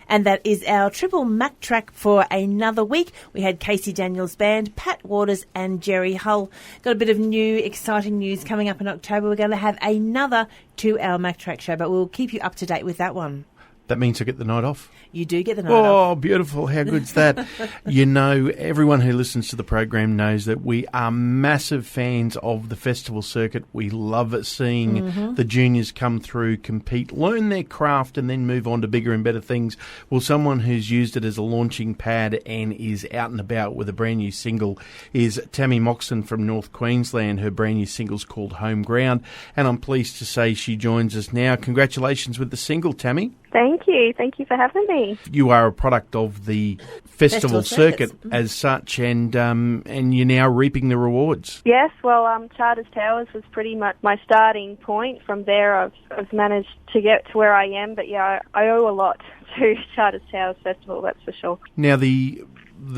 And that is our triple Mac track for another week. We had Casey Daniels Band, Pat Waters and Jerry Hull. Got a bit of new, exciting news coming up in October. We're going to have another 2-hour Mac track show, but we'll keep you up to date with that one. That means I get the night off? You do get the night off. Oh, beautiful. How good's that? You know, everyone who listens to the program knows that we are massive fans of the festival circuit. We love seeing the juniors come through, compete, learn their craft and then move on to bigger and better things. Well, someone who's used it as a launching pad and is out and about with a brand new single is Tammy Moxon from North Queensland. Her brand new single's called Home Ground, and I'm pleased to say she joins us now. Congratulations with the single, Tammy. Thank you. Thank you for having me. You are a product of the festival circuit as such, and you're now reaping the rewards. Yes, well, Charters Towers was pretty much my starting point. From there, I've managed to get to where I am, but yeah, I owe a lot to Charters Towers Festival, that's for sure. Now, the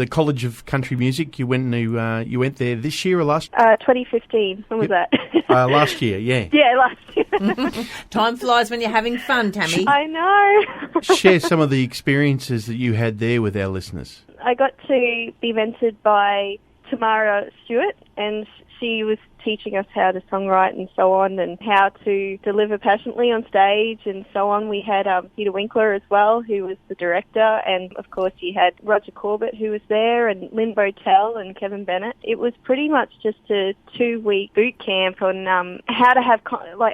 College of Country Music, you went there this year or last? 2015. When was that? Last year, yeah. Yeah, last year. Time flies when you're having fun, Tammy. I know. Share some of the experiences that you had there with our listeners. I got to be mentored by Tamara Stewart, and she was teaching us how to songwrite and so on, and how to deliver passionately on stage and so on. We had Peter Winkler as well, who was the director, and of course you had Roger Corbett, who was there, and Lynn Botel and Kevin Bennett. It was pretty much just a 2-week boot camp on how to have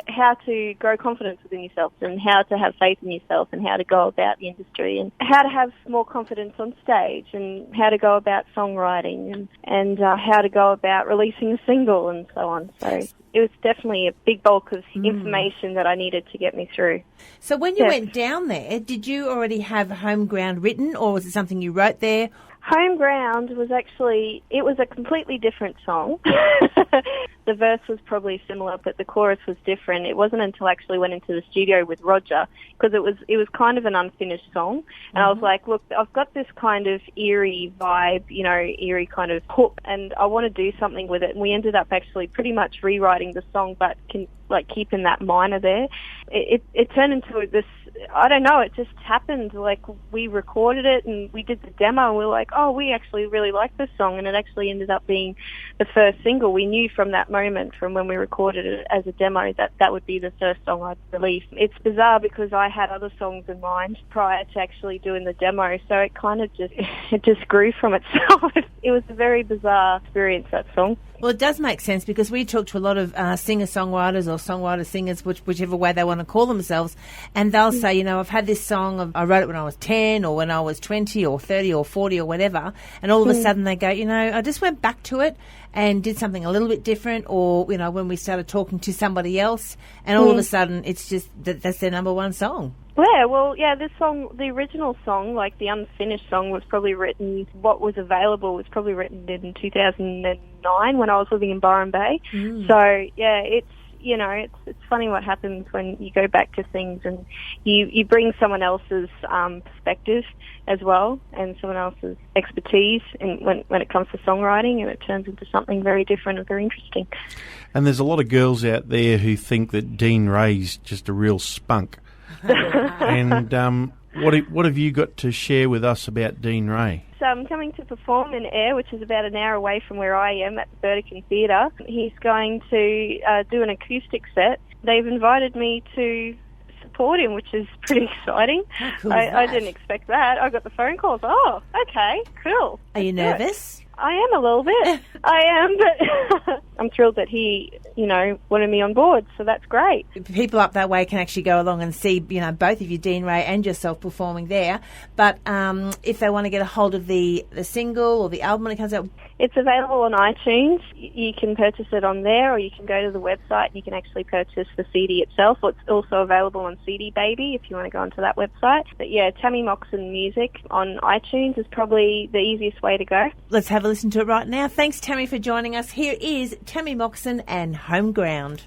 how to grow confidence within yourself, and how to have faith in yourself, and how to go about the industry, and how to have more confidence on stage, and how to go about songwriting, and how to go about releasing a single and so on. So it was definitely a big bulk of information that I needed to get me through. So when you went down there, did you already have Home Ground written, or was it something you wrote there? Home Ground was it was a completely different song. The verse was probably similar, but the chorus was different. It wasn't until I actually went into the studio with Roger, because it was kind of an unfinished song. And I was like, look, I've got this kind of eerie vibe, eerie kind of hook, and I want to do something with it. And we ended up actually pretty much rewriting the song, but keeping that minor there. It turned into this, I don't know, it just happened. Like, we recorded it and we did the demo, and we were like, oh, we actually really like this song, and it actually ended up being the first single. We knew from that moment, from when we recorded it as a demo, that would be the first song I'd release. It's bizarre because I had other songs in mind prior to actually doing the demo, so it kind of just grew from itself. It was a very bizarre experience, that song. Well, it does make sense, because we talk to a lot of singer-songwriters or songwriter-singers, whichever way they want to call themselves, and they'll say, I've had this song, I wrote it when I was 10 or when I was 20 or 30 or 40 or whatever, and all of a sudden they go, I just went back to it and did something a little bit different, or, when we started talking to somebody else, and all of a sudden it's just that's their number one song. Yeah, well, this song, the original song, like the unfinished song, was probably written, what was available was probably written in 2009 when I was living in Byron Bay. So, yeah, it's funny what happens when you go back to things and you bring someone else's perspective as well, and someone else's expertise when it comes to songwriting, and it turns into something very different and very interesting. And there's a lot of girls out there who think that Dean Ray's just a real spunk. And what have you got to share with us about Dean Ray? So I'm coming to perform in Ayr, which is about an hour away from where I am, at the Burdekin Theatre. He's going to do an acoustic set. They've invited me to support him, which is pretty exciting. How cool I didn't expect that. I got the phone calls. Oh, okay, cool. Are you nervous? I am a little bit. I am, but I'm thrilled that he, wanted me on board, so that's great. People up that way can actually go along and see, both of you, Dean Ray and yourself, performing there. But if they want to get a hold of the single or the album when it comes out, it's available on iTunes. You can purchase it on there, or you can go to the website and you can actually purchase the CD itself. It's also available on CD Baby if you want to go onto that website. But yeah, Tammy Moxon Music on iTunes is probably the easiest way to go. Let's have a listen to it right now. Thanks, Tammy, for joining us. Here is Tammy Moxon and Home Ground.